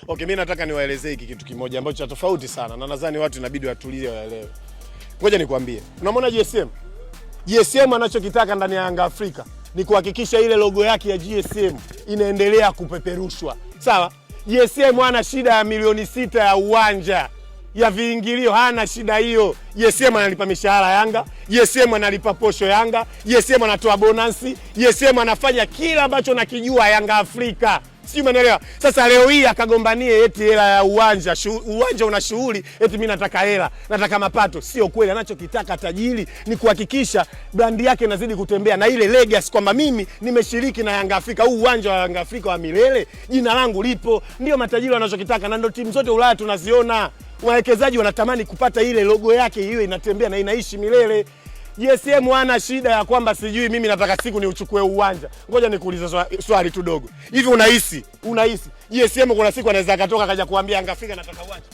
Okay, mimi nataka niwaelezee hiki kitu kimoja ambacho cha tofauti sana na nadhani watu inabidi watulie waelewe. Ngoja nikwambie. Unamwona GSM? GSM anachokitaka ndani ya Yanga Afrika ni kuhakikisha ile logo yake ya GSM inaendelea kupeperushwa. Sawa? GSM hana shida ya milioni 6 ya uwanja ya viingilio, hana shida hiyo. GSM analipa mishahara Yanga, GSM analipa posho Yanga, GSM anatoa bonasi, GSM anafanya kila ambacho nakijua Yanga Afrika. Sio, umeelewa? Sasa leo hii akagombanie eti hela ya uwanja, uwanja una shughuli, eti mimi nataka hela, nataka mapato. Sio kweli. Anachokitaka tajiri ni kuhakikisha brand yake inazidi kutembea na ile legacy kwamba mimi nimeshiriki na Yanga Afrika, huu uwanja wa Yanga Afrika wa milele, jina langu lipo. Ndio matajiri wanachokitaka na ndio timu zote Ulaya tunaziona. Wawekezaji wanatamani kupata ile logo yake hiyo inatembea na inaishi milele. GSM hana shida ya kwamba sijui mimi nataka siku ni uchukue uwanja. Ngoja nikuulize swali tu dogo. Hivi unahisi GSM kuna siku anaweza akatoka akaja kuambia Yanga Afrika nataka uwanja?